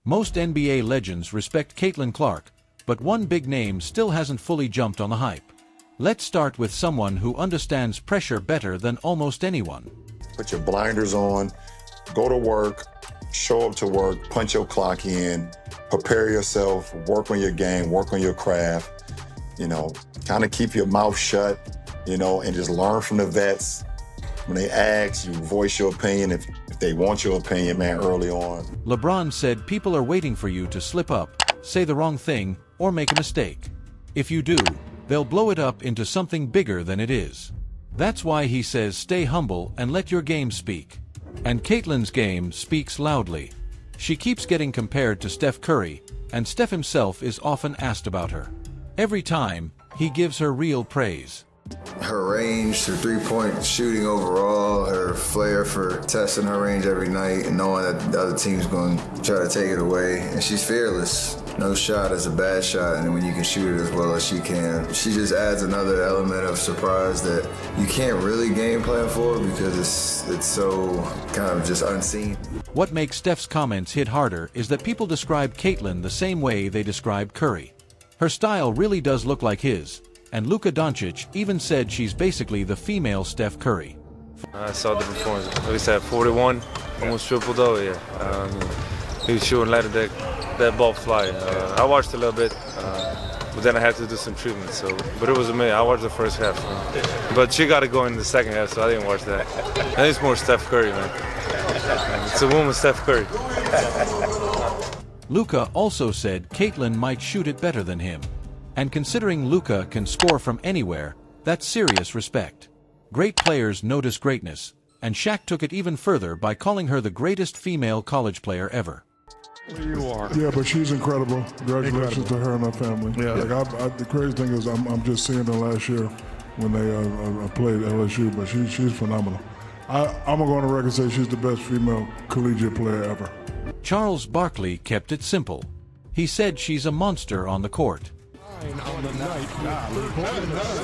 Most NBA legends respect Caitlin Clark, but one big name still hasn't fully jumped on the hype. Let's start with someone who understands pressure better than almost anyone. Put your blinders on, go to work, show up to work, punch your clock in, prepare yourself, work on your game, work on your craft, kind of keep your mouth shut, and just learn from the vets. When they ask, you voice your opinion if they want your opinion, man, early on. LeBron said people are waiting for you to slip up, say the wrong thing, or make a mistake. If you do, they'll blow it up into something bigger than it is. That's why he says stay humble and let your game speak. And Caitlin's game speaks loudly. She keeps getting compared to Steph Curry, and Steph himself is often asked about her. Every time, he gives her real praise. Her range, her three-point shooting overall, her flair for testing her range every night and knowing that the other team's going to try to take it away. And she's fearless. No shot is a bad shot, and when you can shoot it as well as she can. She just adds another element of surprise that you can't really game plan for because it's so kind of just unseen. What makes Steph's comments hit harder is that people describe Caitlin the same way they describe Curry. Her style really does look like his. And Luka Doncic even said she's basically the female Steph Curry. I saw the performance. At least at 41, almost triple-double, yeah. He was shooting, letting that ball fly. I watched a little bit, but then I had to do some treatment. But it was amazing. I watched the first half. But she got to go in the second half, so I didn't watch that. I think it's more Steph Curry, man. It's a woman, Steph Curry. Luka also said Caitlin might shoot it better than him. And considering Luka can score from anywhere, that's serious respect. Great players notice greatness, and Shaq took it even further by calling her the greatest female college player ever. You are. Yeah, but she's incredible. Congratulations to her and her family. Yeah. The crazy thing is I'm just seeing her last year when they played LSU, but she's phenomenal. I'm going to go on the record and say she's the best female collegiate player ever. Charles Barkley kept it simple. He said she's a monster on the court. On the night.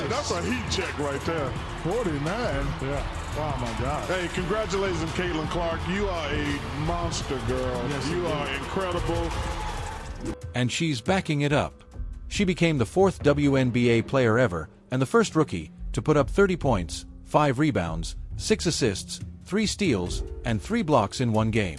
That's a heat check right there. 49. Yeah. Oh, my God. Hey, congratulations, Caitlin Clark. You are a monster, girl. Yes, you are incredible. And she's backing it up. She became the 4th WNBA player ever, and the first rookie, to put up 30 points, 5 rebounds, 6 assists, 3 steals, and 3 blocks in one game.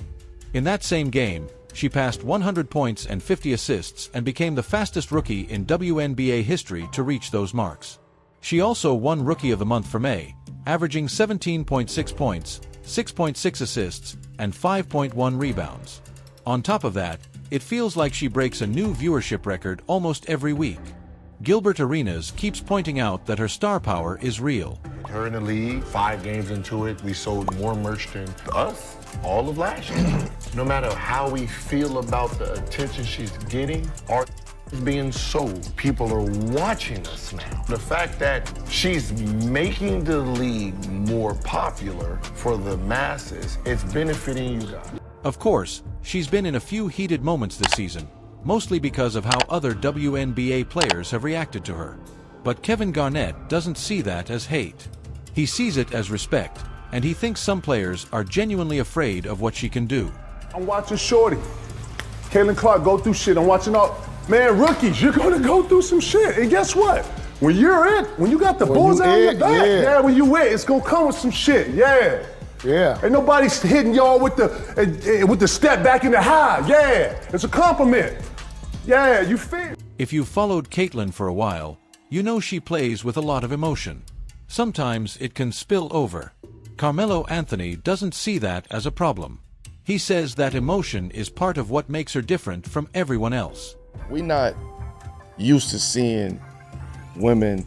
In that same game, she passed 100 points and 50 assists and became the fastest rookie in WNBA history to reach those marks. She also won Rookie of the Month for May, averaging 17.6 points, 6.6 assists, and 5.1 rebounds. On top of that, it feels like she breaks a new viewership record almost every week. Gilbert Arenas keeps pointing out that her star power is real. Her in the league, 5 games into it, we sold more merch than us all of last year. No matter how we feel about the attention she's getting, art is being sold. People are watching us now. The fact that she's making the league more popular for the masses, it's benefiting you guys. Of course, she's been in a few heated moments this season, mostly because of how other WNBA players have reacted to her. But Kevin Garnett doesn't see that as hate. He sees it as respect, and he thinks some players are genuinely afraid of what she can do. I'm watching Shorty, Caitlin Clark go through shit. I'm watching all, man, rookies, you're gonna go through some shit. And guess what? When you're it, when you got the bullseye on your back, when you it, it's gonna come with some shit, Yeah. Ain't nobody hitting y'all with the step back in the high, It's a compliment. Yeah, you feel. If you've followed Caitlin for a while, you know she plays with a lot of emotion. Sometimes it can spill over. Carmelo Anthony doesn't see that as a problem. He says that emotion is part of what makes her different from everyone else. We're not used to seeing women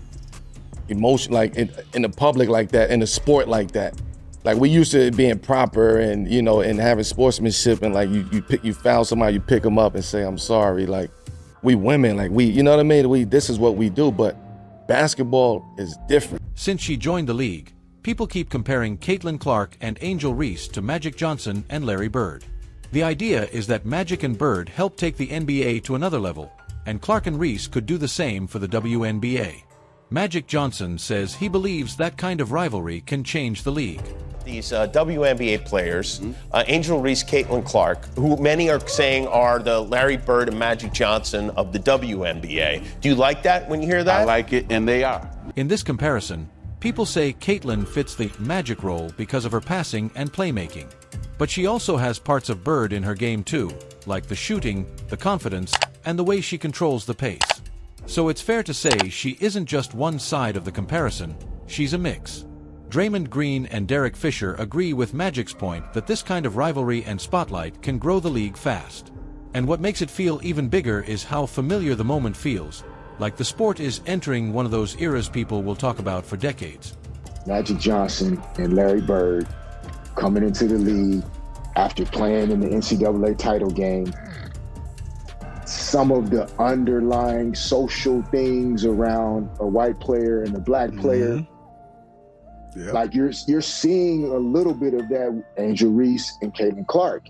emotion like in the public like that, in the sport like that. Like we used to it being proper and and having sportsmanship and like you found somebody, you pick them up and say I'm sorry. Like we women, like we, you know what I mean? This is what we do, but basketball is different. Since she joined the league, people keep comparing Caitlin Clark and Angel Reese to Magic Johnson and Larry Bird. The idea is that Magic and Bird helped take the NBA to another level, and Clark and Reese could do the same for the WNBA. Magic Johnson says he believes that kind of rivalry can change the league. these WNBA players, Angel Reese, Caitlin Clark, who many are saying are the Larry Bird and Magic Johnson of the WNBA. Do you like that when you hear that? I like it, and they are. In this comparison, people say Caitlin fits the Magic role because of her passing and playmaking. But she also has parts of Bird in her game too, like the shooting, the confidence, and the way she controls the pace. So it's fair to say she isn't just one side of the comparison, she's a mix. Draymond Green and Derek Fisher agree with Magic's point that this kind of rivalry and spotlight can grow the league fast. And what makes it feel even bigger is how familiar the moment feels, like the sport is entering one of those eras people will talk about for decades. Magic Johnson and Larry Bird coming into the league after playing in the NCAA title game. Some of the underlying social things around a white player and a black player, like you're seeing a little bit of that, Angel Reese and Caitlin Clark.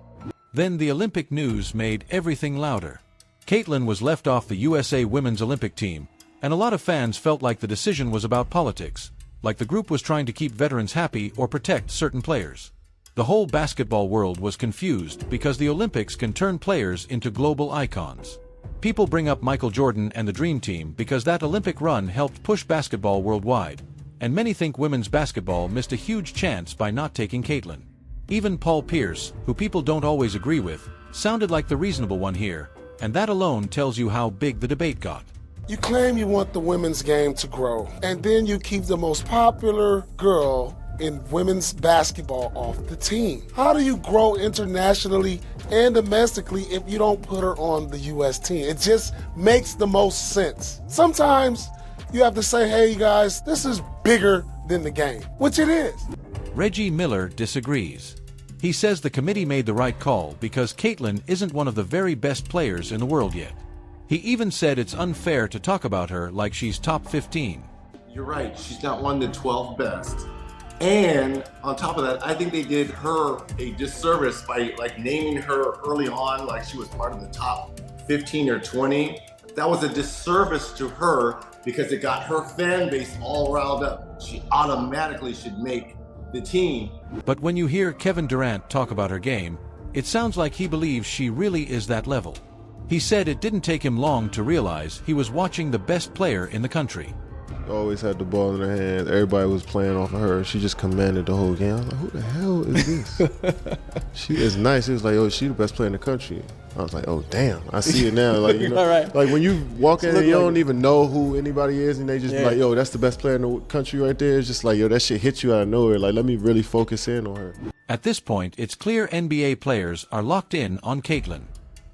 Then the Olympic news made everything louder. Caitlin was left off the USA Women's Olympic team, and a lot of fans felt like the decision was about politics, like the group was trying to keep veterans happy or protect certain players. The whole basketball world was confused because the Olympics can turn players into global icons. People bring up Michael Jordan and the Dream Team because that Olympic run helped push basketball worldwide, and many think women's basketball missed a huge chance by not taking Caitlin. Even Paul Pierce, who people don't always agree with, sounded like the reasonable one here, and that alone tells you how big the debate got. You claim you want the women's game to grow, and then you keep the most popular girl in women's basketball off the team. How do you grow internationally and domestically if you don't put her on the U.S. team? It just makes the most sense. Sometimes you have to say, hey guys, this is bigger than the game, which it is. Reggie Miller disagrees. He says the committee made the right call because Caitlin isn't one of the very best players in the world yet. He even said it's unfair to talk about her like she's top 15. You're right, she's not one of the 12 best. And on top of that, I think they did her a disservice by naming her early on like she was part of the top 15 or 20. That was a disservice to her because it got her fan base all riled up. She automatically should make the team. But when you hear Kevin Durant talk about her game, it sounds like he believes she really is that level. He said it didn't take him long to realize he was watching the best player in the country. Always had the ball in her hands. Everybody was playing off of her. She just commanded the whole game. I was like, who the hell is this? She is nice. It was like, oh, she the best player in the country. I was like, oh, damn. I see it now. Like, you know, right. Like when you walk in and you don't even know who anybody is and they just be like, yo, that's the best player in the country right there. It's just like, yo, that shit hits you out of nowhere. Like, let me really focus in on her. At this point, it's clear NBA players are locked in on Caitlin.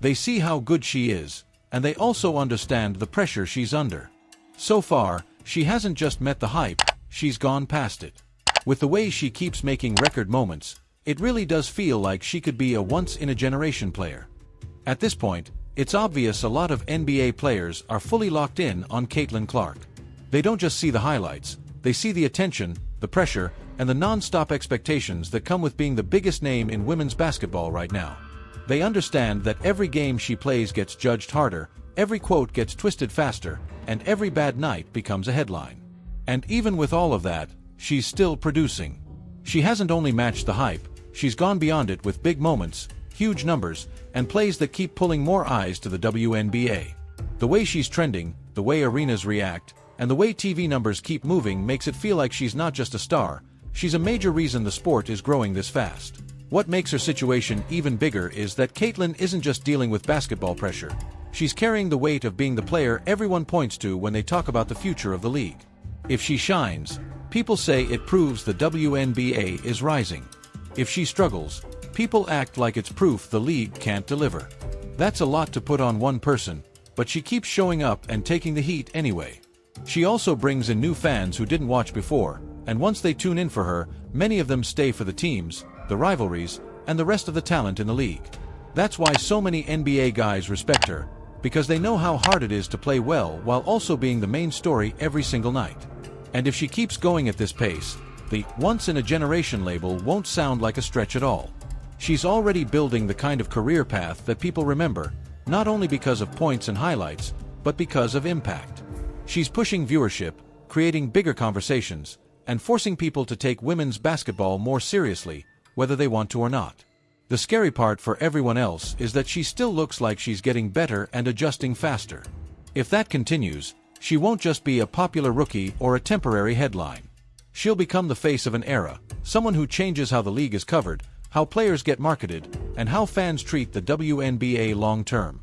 They see how good she is, and they also understand the pressure she's under. So far, she hasn't just met the hype, she's gone past it. With the way she keeps making record moments, it really does feel like she could be a once-in-a-generation player. At this point, it's obvious a lot of NBA players are fully locked in on Caitlin Clark. They don't just see the highlights, they see the attention, the pressure, and the non-stop expectations that come with being the biggest name in women's basketball right now. They understand that every game she plays gets judged harder, every quote gets twisted faster, and every bad night becomes a headline. And even with all of that, she's still producing. She hasn't only matched the hype, she's gone beyond it with big moments, huge numbers, and plays that keep pulling more eyes to the WNBA. The way she's trending, the way arenas react, and the way TV numbers keep moving makes it feel like she's not just a star, she's a major reason the sport is growing this fast. What makes her situation even bigger is that Caitlin isn't just dealing with basketball pressure. She's carrying the weight of being the player everyone points to when they talk about the future of the league. If she shines, people say it proves the WNBA is rising. If she struggles, people act like it's proof the league can't deliver. That's a lot to put on one person, but she keeps showing up and taking the heat anyway. She also brings in new fans who didn't watch before, and once they tune in for her, many of them stay for the teams, the rivalries, and the rest of the talent in the league. That's why so many NBA guys respect her, because they know how hard it is to play well while also being the main story every single night. And if she keeps going at this pace, the once-in-a-generation label won't sound like a stretch at all. She's already building the kind of career path that people remember, not only because of points and highlights, but because of impact. She's pushing viewership, creating bigger conversations, and forcing people to take women's basketball more seriously, whether they want to or not. The scary part for everyone else is that she still looks like she's getting better and adjusting faster. If that continues, she won't just be a popular rookie or a temporary headline. She'll become the face of an era, someone who changes how the league is covered, how players get marketed, and how fans treat the WNBA long term.